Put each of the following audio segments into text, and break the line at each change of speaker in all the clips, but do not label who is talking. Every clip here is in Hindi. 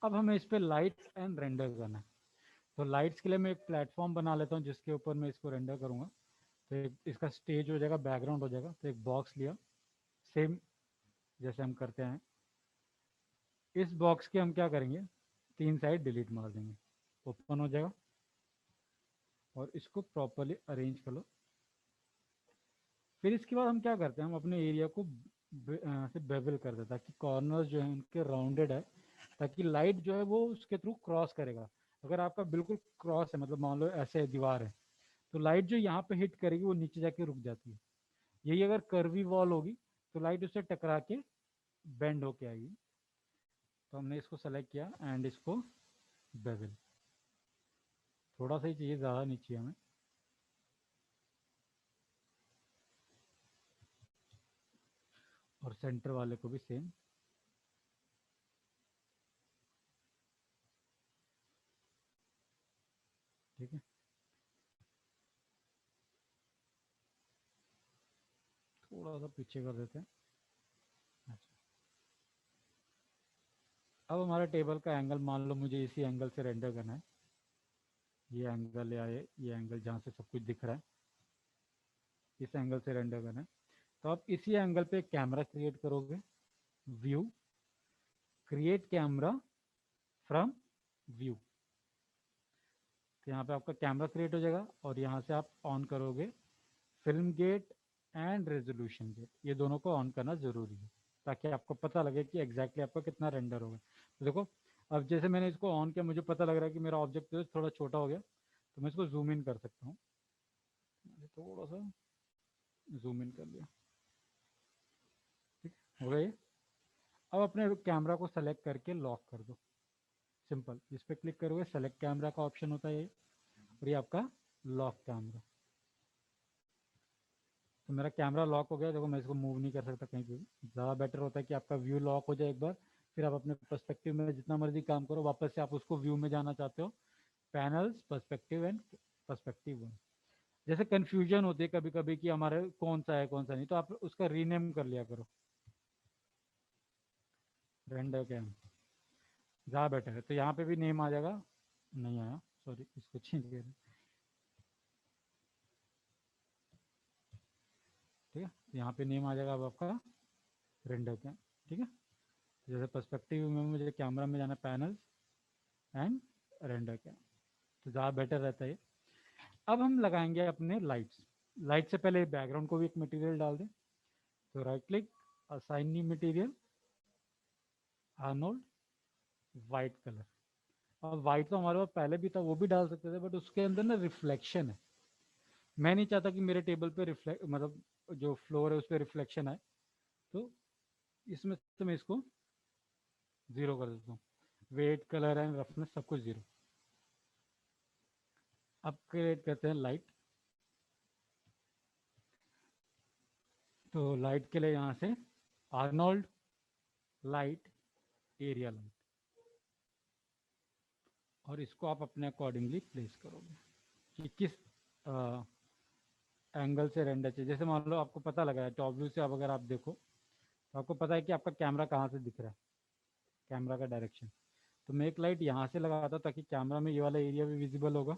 अब हमें इस पे लाइट्स एंड रेंडर करना है। तो लाइट्स के लिए मैं एक प्लेटफॉर्म बना लेता हूँ जिसके ऊपर मैं इसको रेंडर करूँगा। तो एक इसका स्टेज हो जाएगा, बैकग्राउंड हो जाएगा। तो एक बॉक्स लिया, सेम जैसे हम करते हैं। इस बॉक्स के हम क्या करेंगे, 3 साइड डिलीट मार देंगे, ओपन हो जाएगा। और इसको प्रॉपरली अरेंज कर लो। फिर इसके बाद हम क्या करते हैं, हम अपने एरिया को से बेवल कर देते हैं ताकि कॉर्नर्स जो है उनके राउंडेड है, ताकि लाइट जो है वो उसके थ्रू क्रॉस करेगा। अगर आपका बिल्कुल क्रॉस है, मतलब मान लो ऐसे दीवार है, तो लाइट जो यहाँ पे हिट करेगी वो नीचे जाके रुक जाती है। यही अगर कर्वी वॉल होगी तो लाइट उससे टकरा के बेंड होके आएगी। तो हमने इसको सेलेक्ट किया एंड इसको बेवल, थोड़ा सा ही चाहिए, ज़्यादा नहीं चाहिए हमें। और सेंटर वाले को भी सेम। ठीक है, थोड़ा सा पीछे कर देते हैं। अच्छा, अब हमारे टेबल का एंगल मान लो मुझे इसी एंगल से रेंडर करना है। ये एंगल या ये एंगल जहाँ से सब कुछ दिख रहा है, इस एंगल से रेंडर करना है। तो आप इसी एंगल पे कैमरा क्रिएट करोगे, view, create camera from view. तो यहाँ पे आपका कैमरा क्रिएट हो जाएगा और यहाँ से आप ऑन करोगे film gate and resolution gate. ये दोनों को ऑन करना ज़रूरी है ताकि आपको पता लगे कि एग्जैक्टली आपका कितना रेंडर होगा। तो देखो, अब जैसे मैंने इसको ऑन किया, मुझे पता लग रहा है कि मेरा ऑब्जेक्ट थोड़ा छोटा हो गया, तो मैं इसको जूम इन कर सकता हूँ। थोड़ा सा जूम इन कर लिया, ठीक हो गया ये। अब अपने कैमरा को सेलेक्ट करके लॉक कर दो, सिंपल। इस पर क्लिक करोगे, सेलेक्ट कैमरा का ऑप्शन होता है ये, और ये आपका लॉक कैमरा। तो मेरा कैमरा लॉक हो गया, देखो मैं इसको मूव नहीं कर सकता कहीं पे भी। ज़्यादा बेटर होता है कि आपका व्यू लॉक हो जाए एक बार, फिर आप अपने पर्सपेक्टिव में जितना मर्जी काम करो, वापस से आप उसको व्यू में जाना चाहते हो, panels, perspective and perspective one. जैसे कन्फ्यूजन होती है कभी कभी कि हमारे कौन सा है कौन सा नहीं, तो आप उसका रीनेम कर लिया करो, रेंडर कैम, ज़्यादा बेटर है। तो यहाँ पे भी नेम आ जाएगा, नहीं आया, सॉरी, इसको चेंज कर। ठीक है, यहाँ पे नेम आ जाएगा अब आपका रेंडर कैम। ठीक है, जैसे पर्सपेक्टिव में मुझे कैमरा में जाना, पैनल्स एंड रेंडर कैम, तो ज़्यादा बेटर रहता है। अब हम लगाएंगे अपने लाइट्स। लाइट से पहले बैकग्राउंड को भी एक मटेरियल डाल दें। तो right click, assign new material, Arnold, white colour. अब वाइट तो हमारे पास पहले भी था, वो भी डाल सकते थे, बट उसके अंदर ना रिफ्लेक्शन है। मैं नहीं चाहता कि मेरे टेबल पे रिफ्लेक्ट, मतलब जो फ्लोर है उस पर रिफ्लेक्शन आए। तो इसमें से मैं इसको जीरो कर देता हूँ, वेट, कलर एंड रफनेस सब कुछ जीरो। अब क्रिएट करते हैं लाइट। तो लाइट के लिए यहाँ से आर्नोल्ड, लाइट, एरिया लाइट, और इसको आप अपने अकॉर्डिंगली प्लेस करोगे कि किस एंगल से रेंडर चाहिए। जैसे मान लो आपको पता लगा है टॉप व्यू से, अब अगर आप देखो तो आपको पता है कि आपका कैमरा कहाँ से दिख रहा है, कैमरा का डायरेक्शन। तो मैं एक लाइट यहाँ से लगाता ताकि कैमरा में ये वाला एरिया भी विजिबल होगा।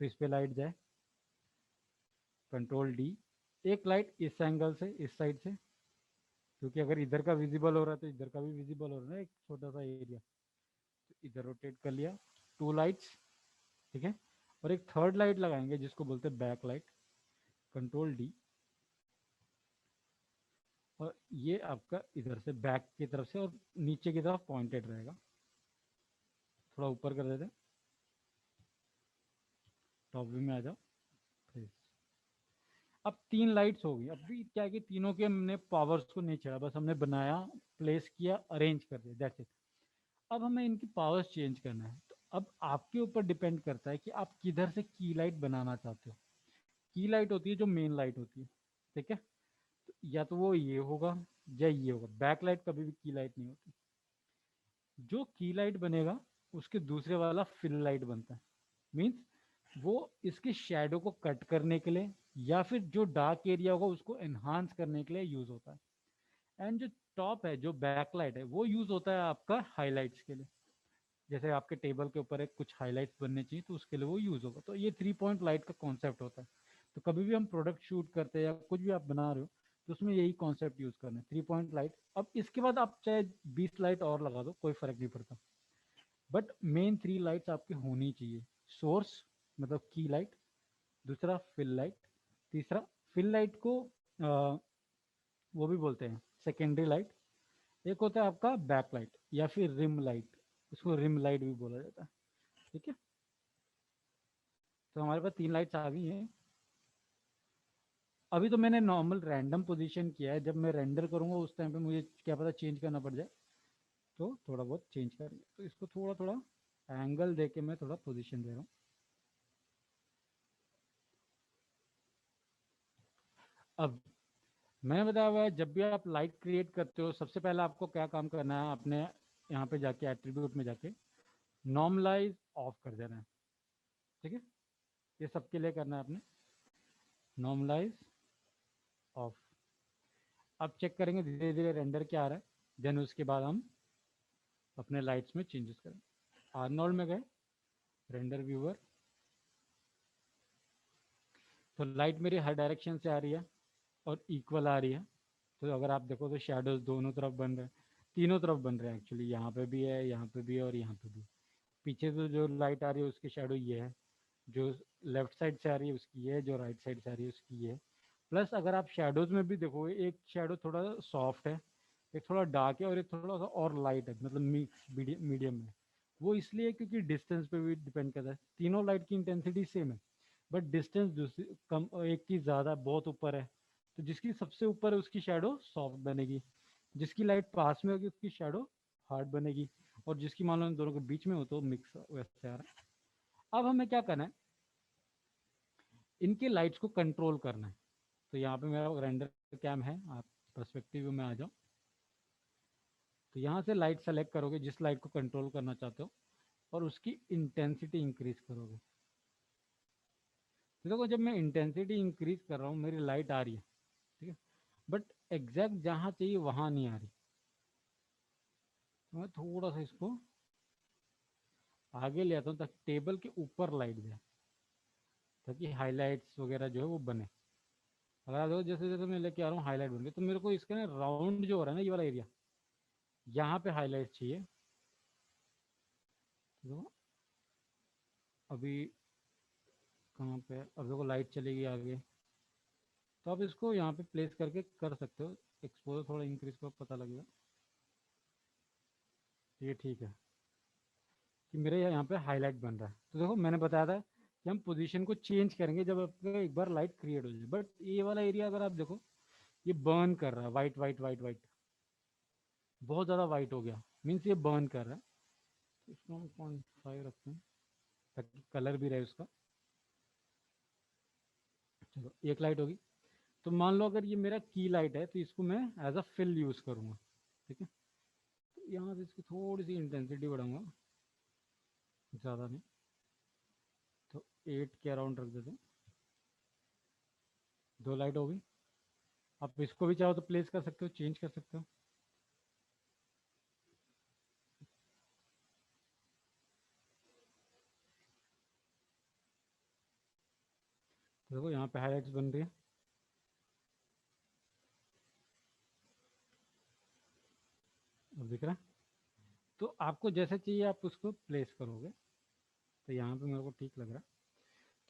तो इस पर लाइट जाए, कंट्रोल डी, एक लाइट इस एंगल से, इस साइड से, क्योंकि अगर इधर का विजिबल हो रहा है तो इधर का भी विजिबल हो रहा है ना, एक छोटा सा एरिया। तो इधर रोटेट कर लिया, 2 लाइट्स। ठीक है, और एक थर्ड लाइट लगाएंगे जिसको बोलते हैं बैक लाइट, कंट्रोल डी, और ये आपका इधर से बैक की तरफ से और नीचे की तरफ पॉइंटेड रहेगा। थोड़ा ऊपर कर देते हैं, टॉप व्यू में आ जाओ, फिर अब 3 लाइट्स हो गई। अभी क्या है कि तीनों के हमने पावर्स को नहीं चढ़ा, बस हमने बनाया, प्लेस किया, अरेंज कर दिया, दैट्स इट। अब हमें इनकी पावर्स चेंज करना है। तो अब आपके ऊपर डिपेंड करता है कि आप किधर से की लाइट बनाना चाहते हो। की लाइट होती है जो मेन लाइट होती है, ठीक है। तो या तो वो ये होगा या ये होगा, बैक लाइट कभी भी की लाइट नहीं होती। जो की लाइट बनेगा उसके दूसरे वाला फिल लाइट बनता है। मीन्स वो इसके शेडो को कट करने के लिए या फिर जो डार्क एरिया होगा उसको एनहांस करने के लिए यूज होता है। एंड जो टॉप है, जो बैक लाइट है, वो यूज होता है आपका हाईलाइट्स के लिए। जैसे आपके टेबल के ऊपर एक कुछ हाईलाइट्स बनने चाहिए तो उसके लिए वो यूज़ होगा। तो ये 3 पॉइंट लाइट का कॉन्सेप्ट होता है। तो कभी भी हम प्रोडक्ट शूट करते हैं या कुछ भी आप बना रहे हो तो उसमें यही कॉन्सेप्ट यूज़ करना है, 3 पॉइंट लाइट। अब इसके बाद आप चाहे 20 लाइट और लगा दो, कोई फर्क नहीं पड़ता, बट मेन 3 लाइट्स आपकी होनी चाहिए। सोर्स मतलब की लाइट, दूसरा फिल लाइट, तीसरा फिल लाइट को वो भी बोलते हैं सेकेंडरी लाइट। एक होता है आपका बैक लाइट या फिर रिम लाइट, उसको रिम लाइट भी बोला जाता है। ठीक है, तो हमारे पास 3 लाइट्स आ गई हैं। अभी तो मैंने नॉर्मल रैंडम पोजीशन किया है, जब मैं रेंडर करूंगा उस टाइम पे मुझे क्या पता चेंज करना पड़ जाए, तो थोड़ा बहुत चेंज करेंगे। तो इसको थोड़ा थोड़ा एंगल दे के मैं थोड़ा पोजीशन दे रहा हूँ। अब मैंने बताया हुआ है जब भी आप लाइट क्रिएट करते हो सबसे पहले आपको क्या काम करना है, अपने यहाँ पे जाके एट्रीब्यूट में जाके नॉर्मलाइज ऑफ कर देना है। ठीक है, ये सबके लिए करना है आपने, नॉर्मलाइज ऑफ। अब चेक करेंगे धीरे धीरे रेंडर क्या आ रहा है, देन उसके बाद हम अपने लाइट्स में चेंजेस करेंगे। आर्नोल्ड में गए, रेंडर व्यूअर, तो लाइट मेरी हर डायरेक्शन से आ रही है और इक्वल आ रही है। तो अगर आप देखो तो शेडोज दोनों तरफ बन रहे हैं, तीनों तरफ बन रहे हैं एक्चुअली, यहाँ पे भी है, यहाँ पे भी है और यहाँ पे भी। पीछे से जो लाइट आ रही है उसकी शेडो ये है, जो लेफ्ट साइड से आ रही है उसकी ये है, जो राइट साइड से आ रही है उसकी ये है। प्लस अगर आप शेडोज में भी देखो, एक शेडो थोड़ा सॉफ्ट है, एक थोड़ा डार्क है और एक थोड़ा सा और लाइट है, मतलब मिक्स मीडियम में। वो इसलिए क्योंकि डिस्टेंस पे भी डिपेंड करता है। तीनों लाइट की इंटेंसिटी सेम है, बट डिस्टेंस दूसरी कम, एक की ज़्यादा बहुत ऊपर है, तो जिसकी सबसे ऊपर है उसकी शेडो सॉफ्ट बनेगी, जिसकी लाइट पास में होगी उसकी शेडो हार्ड बनेगी, और जिसकी मान लो इन दोनों के बीच में हो तो मिक्स वैसे आ रहा है। अब हमें क्या करना है, इनके लाइट्स को कंट्रोल करना है। तो यहाँ पे मेरा रेंडर कैम है, आप पर्सपेक्टिव में आ जाओ। तो यहाँ से लाइट सेलेक्ट करोगे जिस लाइट को कंट्रोल करना चाहते हो, और उसकी इंटेंसिटी इंक्रीज करोगे। तो देखो जब मैं इंटेंसिटी इंक्रीज कर रहा हूँ मेरी लाइट आ रही है, ठीक है, बट एग्जैक्ट जहाँ चाहिए वहाँ नहीं आ रही। तो मैं थोड़ा सा इसको आगे ले आता हूँ ताकि टेबल के ऊपर लाइट जाए, ताकि हाईलाइट्स वगैरह जो है वो बने। अगर आप देखो जैसे जैसे मैं लेके आ रहा हूँ हाईलाइट बन गए, तो मेरे को इसका ना राउंड जो हो रहा है ना, ये वाला एरिया, यहाँ पे हाईलाइट चाहिए। तो अभी कहाँ पे, अब देखो लाइट चलेगी आगे, तो आप इसको यहाँ पे प्लेस करके कर सकते हो। एक्सपोजर थोड़ा इंक्रीज करो, पता लगेगा। ये ठीक है कि मेरे यहाँ पे हाईलाइट बन रहा है। तो देखो मैंने बताया था कि हम पोजीशन को चेंज करेंगे जब आपका एक बार लाइट क्रिएट हो जाए, बट ये वाला एरिया अगर आप देखो ये बर्न कर रहा है, वाइट वाइट वाइट वाइट, बहुत ज़्यादा वाइट हो गया, मीन्स ये बर्न कर रहा है। तो इसको हम 0.5 रखते हैं ताकि कलर भी रहे उसका। चलो एक लाइट होगी। तो मान लो अगर ये मेरा की लाइट है तो इसको मैं एज अ फिल यूज़ करूँगा। ठीक है, तो यहाँ से इसकी थोड़ी सी इंटेंसिटी बढ़ाऊंगा, ज़्यादा नहीं, तो 8 के अराउंड रख देते हैं। 2 लाइट होगी। आप इसको भी चाहो तो प्लेस कर सकते हो, चेंज कर सकते हो। तो देखो यहाँ पे हाईलाइट्स बन रही है, अब दिख रहा है। तो आपको जैसे चाहिए आप उसको प्लेस करोगे। तो यहाँ पे मेरे को ठीक लग रहा है,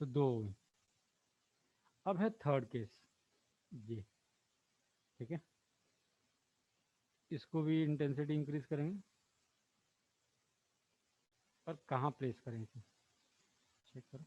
तो 2 हो गई। अब है थर्ड केस, ये। ठीक है, इसको भी इंटेंसिटी इंक्रीज करेंगे, और कहाँ प्लेस करें इसे, चेक करो।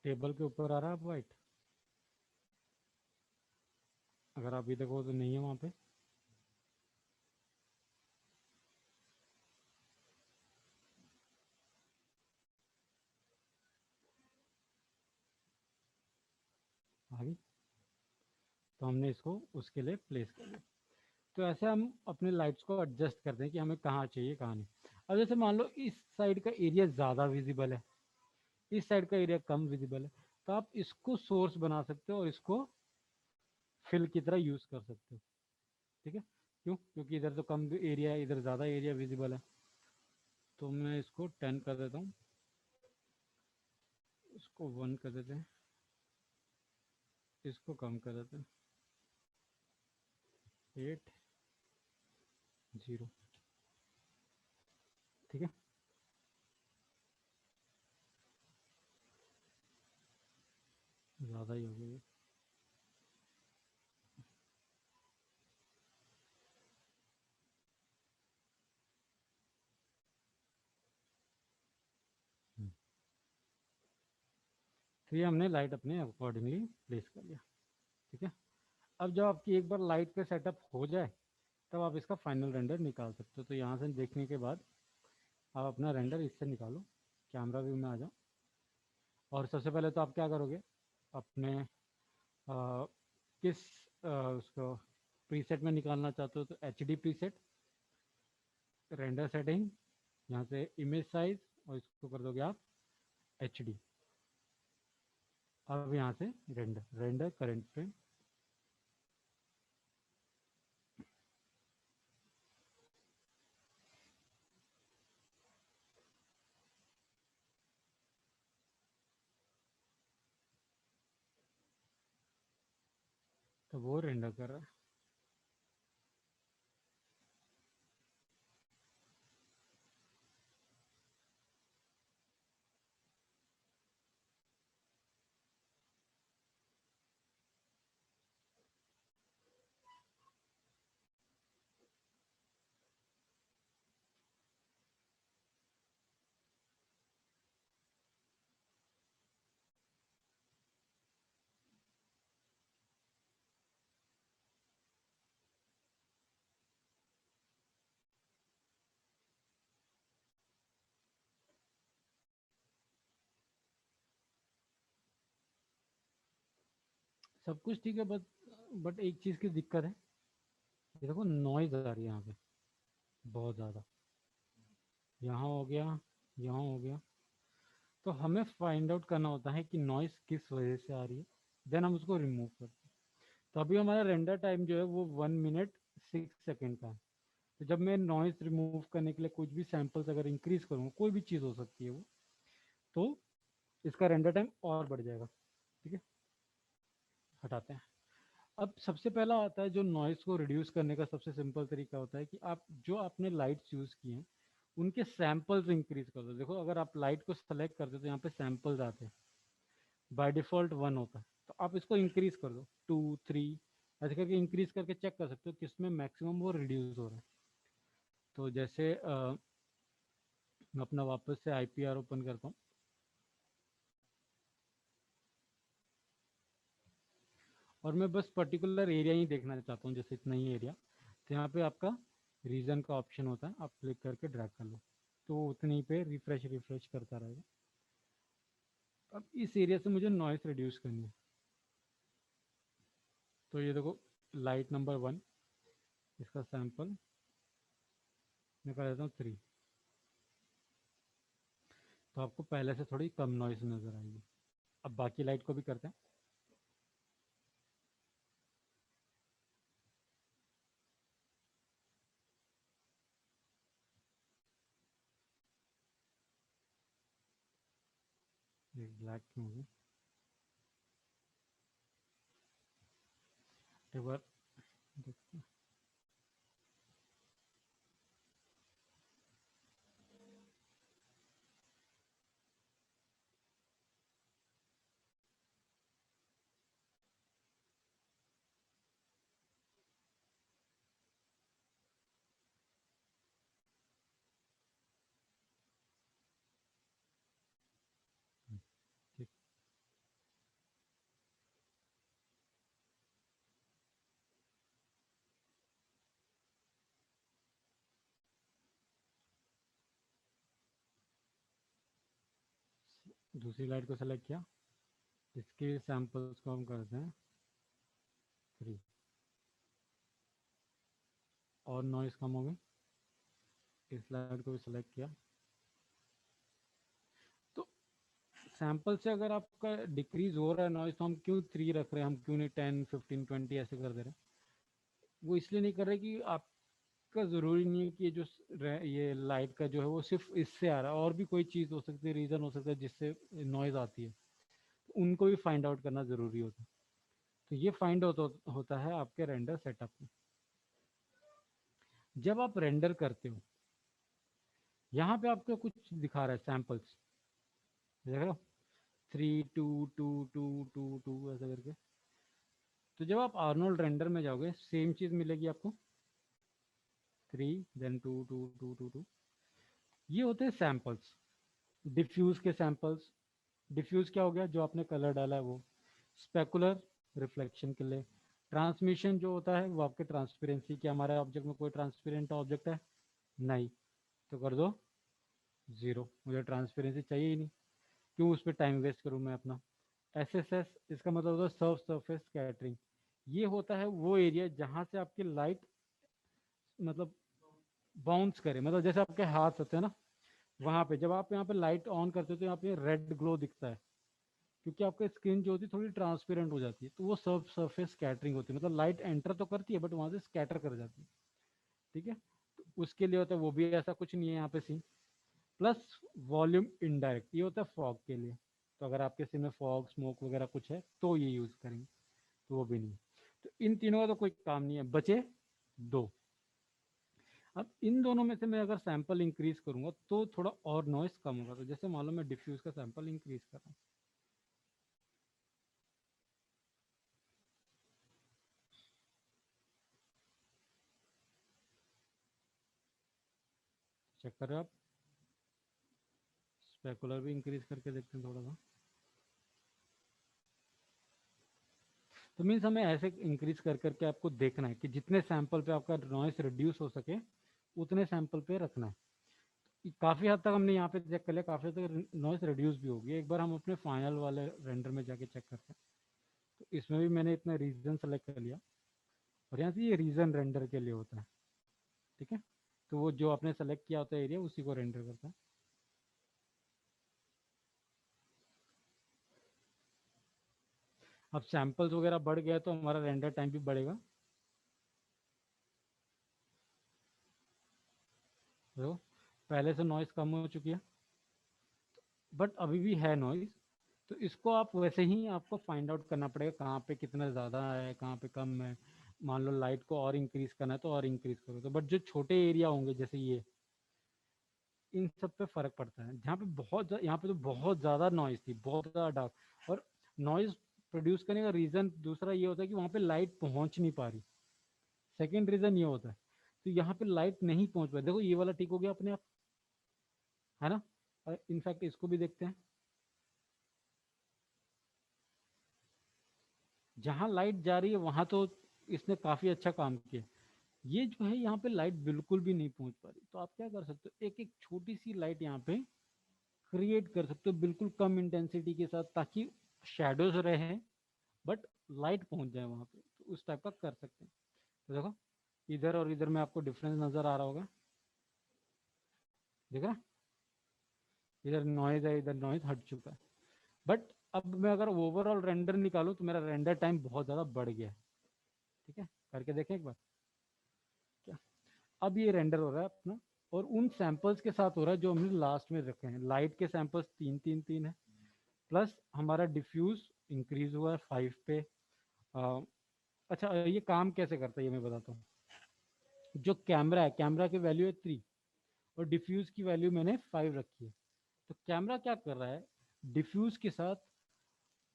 टेबल के ऊपर आ रहा है वाइट, अगर आप ये देखो तो नहीं है वहाँ पे। तो हमने इसको उसके लिए प्लेस कर लिया। तो ऐसे हम अपने लाइट्स को एडजस्ट करते हैं कि हमें कहाँ चाहिए कहाँ नहीं। अब जैसे मान लो इस साइड का एरिया ज़्यादा विजिबल है, इस साइड का एरिया कम विजिबल है, तो आप इसको सोर्स बना सकते हो और इसको फिल की तरह यूज़ कर सकते हो। ठीक है, क्यों? क्योंकि इधर तो कम एरिया है, इधर ज़्यादा एरिया विजिबल है। तो मैं इसको 10 कर देता हूँ, इसको 1 कर देते हैं, इसको कम कर देते हैं, 8 0। ठीक है, ज़्यादा ही हो गया ये। तो ये हमने लाइट अपने अकॉर्डिंगली प्लेस कर लिया। ठीक है, अब जब आपकी एक बार लाइट का सेटअप हो जाए तब आप इसका फाइनल रेंडर निकाल सकते हो। तो यहाँ से देखने के बाद आप अपना रेंडर इससे निकालो, कैमरा व्यू में आ जाओ, और सबसे पहले तो आप क्या करोगे, अपने किस उसको प्रीसेट में निकालना चाहते हो, तो H D preset, render setting, यहाँ से इमेज साइज, और इसको कर दोगे आप एच डी। अब यहाँ से रेंडर रेंडर करेंट फ्रेम, तो वो रेंडर कर रहा है। सब कुछ ठीक है, बट एक चीज़ की दिक्कत है, ये देखो नॉइज़ आ रही है यहाँ पे बहुत ज़्यादा, यहाँ हो गया, यहाँ हो गया। तो हमें फाइंड आउट करना होता है कि नॉइज़ किस वजह से आ रही है, देन हम उसको रिमूव करते हैं। तो अभी हमारा रेंडर टाइम जो है वो 1 मिनट 6 सेकेंड का है। तो जब मैं नॉइज़ रिमूव करने के लिए कुछ भी सैम्पल्स अगर इंक्रीज करूँगा, कोई भी चीज़ हो सकती है वो, तो इसका रेंडर टाइम और बढ़ जाएगा। ठीक है, हटाते हैं। अब सबसे पहला आता है जो नॉइज़ को रिड्यूस करने का सबसे सिंपल तरीका होता है कि आप जो आपने लाइट्स यूज़ किए हैं उनके सैम्पल्स इंक्रीज कर दो। देखो अगर आप लाइट को सेलेक्ट करते हो तो यहाँ पे सैम्पल्स आते हैं, बाय डिफ़ॉल्ट 1 होता है, तो आप इसको इंक्रीज कर दो 2 3, ऐसे करके इंक्रीज करके चेक कर सकते हो किसमें मैक्सिमम वो रिड्यूस हो रहा है। तो जैसे मैं अपना वापस से IPR ओपन करता हूँ, और मैं बस पर्टिकुलर एरिया ही देखना चाहता हूँ, जैसे इतना ही एरिया। तो यहाँ पे आपका रीजन का ऑप्शन होता है, आप क्लिक करके ड्रैग कर लो, तो उतनी पे रिफ्रेश रिफ्रेश करता रहेगा। अब इस एरिया से मुझे नॉइस रिड्यूस करनी है, तो ये देखो लाइट नंबर 1, इसका सैंपल मैं कर देता हूँ 3, तो आपको पहले से थोड़ी कम नॉइस नज़र आएगी। अब बाकी लाइट को भी करते हैं। ये ब्लैक क्यों होगी, एक बार देखते हैं। ठीक, दूसरी लाइट को सेलेक्ट किया, इसके सैंपल्स को हम करते हैं 3 और नॉइस कम हो गई। इस स्लाइड को भी सिलेक्ट किया तो सैंपल से अगर आपका डिक्रीज हो रहा है नॉइस तो हम क्यों 3 रख रहे हैं, हम क्यों नहीं 10, 15, 20 ऐसे कर दे रहे हैं? वो इसलिए नहीं कर रहे कि आपका ज़रूरी नहीं है कि ये लाइट का जो है वो सिर्फ इससे आ रहा है, और भी कोई चीज़ हो सकती है, रीज़न हो सकता है जिससे नॉइज़ आती है, तो उनको भी फाइंड आउट करना ज़रूरी होता है। तो ये फाइंड होता है आपके रेंडर सेटअप में। जब आप रेंडर करते हो यहाँ पे आपको कुछ दिखा रहा है सैंपल्स, देख रहे हो 3 2 2 2 2 2 ऐसा करके। तो जब आप आर्नोल्ड रेंडर में जाओगे सेम चीज़ मिलेगी आपको 3 देन 2 2 2 2 2। ये होते हैं सैंपल्स, डिफ्यूज के सैंपल्स। डिफ्यूज क्या हो गया, जो आपने कलर डाला है वो। स्पेकुलर, रिफ्लेक्शन के लिए। ट्रांसमिशन जो होता है वो आपके ट्रांसपेरेंसी, कि हमारे ऑब्जेक्ट में कोई ट्रांसपेरेंट ऑब्जेक्ट है नहीं, तो कर दो 0, मुझे ट्रांसपेरेंसी चाहिए ही नहीं, क्यों उस पर टाइम वेस्ट करूँ मैं अपना। SSS, इसका मतलब होता है सर्फ सरफेस स्कैटरिंग। ये होता है वो एरिया जहाँ से आपकी लाइट मतलब बाउंस करे, मतलब जैसे आपके हाथ होते हैं ना, वहाँ पे जब आप यहाँ पे लाइट ऑन करते हो तो यहाँ पे रेड ग्लो दिखता है, क्योंकि आपकी स्किन जो होती है थोड़ी ट्रांसपेरेंट हो जाती है, तो वो सर्फ सरफेस स्कैटरिंग होती है, मतलब लाइट एंटर तो करती है बट वहाँ से स्कैटर कर जाती है। ठीक है, तो उसके लिए होता है वो भी, ऐसा कुछ नहीं है यहाँ पे सीन। प्लस वॉल्यूम इनडायरेक्ट, ये होता है फॉग के लिए, तो अगर आपके सीन में फॉग स्मोक वगैरह कुछ है तो ये यूज़ करेंगे, तो वो भी नहीं। तो इन तीनों का तो कोई काम नहीं है, बचे 2। अब इन दोनों में से मैं अगर सैंपल इंक्रीज करूंगा तो थोड़ा और नॉइस कम होगा। तो जैसे मान लो मैं डिफ्यूज का सैंपल इंक्रीज कर रहा हूँ, चेक कर रहे हो आप, स्पेकुलर भी इंक्रीज करके देखते हैं थोड़ा सा। तो मीन्स हमें ऐसे इंक्रीज कर करके आपको देखना है कि जितने सैंपल पे आपका नॉइस रिड्यूस हो सके उतने सैंपल पे रखना है। काफ़ी हद तक हमने यहाँ पे चेक कर लिया, काफ़ी हद तक नॉइस रिड्यूस भी होगी। एक बार हम अपने फाइनल वाले रेंडर में जाके चेक करते हैं। तो इसमें भी मैंने इतना रीजन सेलेक्ट कर लिया, और यहाँ से ये रीजन रेंडर के लिए होता है। ठीक है, तो वो जो आपने सेलेक्ट किया होता है एरिया उसी को रेंडर करता है। अब सैंपल्स वगैरह बढ़ गया तो हमारा रेंडर टाइम भी बढ़ेगा। तो पहले से नॉइस कम हो चुकी है, बट अभी भी है नॉइस, तो इसको आप वैसे ही आपको फाइंड आउट करना पड़ेगा कहाँ पे कितना ज़्यादा है कहाँ पे कम है। मान लो लाइट को और इंक्रीज करना है तो और इंक्रीज करो, तो बट जो छोटे एरिया होंगे जैसे ये, इन सब पे फर्क पड़ता है। जहाँ पे यहाँ पे तो बहुत ज़्यादा नॉइस थी, बहुत ज़्यादा डार्क, और नॉइस प्रोड्यूस करने का रीज़न दूसरा ये होता है कि वहाँ पे लाइट पहुँच नहीं पा रही। सेकेंड रीज़न ये होता है, तो यहाँ पे लाइट नहीं पहुँच पा रही। देखो ये वाला ठीक हो गया अपने आप, है ना। इनफैक्ट इसको भी देखते हैं, जहाँ लाइट जा रही है वहाँ तो इसने काफ़ी अच्छा काम किया। ये जो है यहाँ पे लाइट बिल्कुल भी नहीं पहुँच पा रही, तो आप क्या कर सकते हो, एक एक छोटी सी लाइट यहाँ पे क्रिएट कर सकते हो बिल्कुल कम इंटेंसिटी के साथ, ताकि शेडोज रहे बट लाइट पहुँच जाए वहाँ पे, तो उस टाइप का कर सकते हैं। तो देखो इधर और इधर में आपको डिफरेंस नज़र आ रहा होगा, देख रहा, इधर नॉइज है इधर नॉइज हट चुका है। बट अब मैं अगर ओवरऑल रेंडर निकालूँ तो मेरा रेंडर टाइम बहुत ज़्यादा बढ़ गया है। ठीक है, करके देखें एक बार क्या। अब ये रेंडर हो रहा है अपना, और उन सैंपल्स के साथ हो रहा है जो हमने लास्ट में रखे हैं। लाइट के सैंपल्स 3 3 3 है, प्लस हमारा डिफ्यूज इंक्रीज हुआ है 5 पे। अच्छा ये काम कैसे करता है ये मैं बताता हूँ। जो कैमरा है, कैमरा की वैल्यू है 3 और डिफ्यूज की वैल्यू मैंने 5 रखी है। तो कैमरा क्या कर रहा है, डिफ्यूज के साथ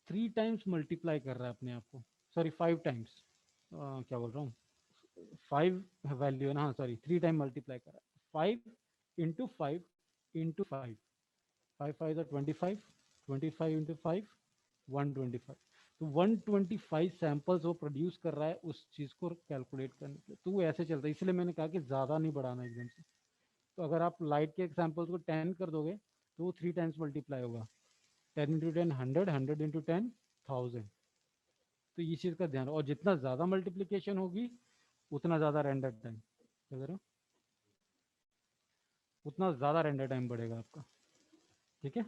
3 टाइम्स मल्टीप्लाई कर रहा है अपने आप को, सॉरी 5 टाइम्स, क्या बोल रहा हूँ, 5 वैल्यू है ना, हाँ सॉरी 3 टाइम मल्टीप्लाई कर रहा है। 5 इंटू 5 5 5 25, 25 इंटू 5 125। तो 125 सैंपल्स वो प्रोड्यूस कर रहा है उस चीज़ को कैलकुलेट करने के लिए। तो वो ऐसे चलता है, इसलिए मैंने कहा कि ज़्यादा नहीं बढ़ाना एकदम से। तो अगर आप लाइट के सैंपल्स को 10 कर दोगे तो वो 3 टाइम्स मल्टीप्लाई होगा। 10 इंटू 10 100, 100 इंटू 10 1000। तो ये चीज़ का ध्यान, और जितना ज़्यादा मल्टीप्लिकेशन होगी उतना ज़्यादा रेंडर टाइम, क्या कह रहे हो, उतना ज़्यादा रेंडर टाइम बढ़ेगा आपका, ठीक है।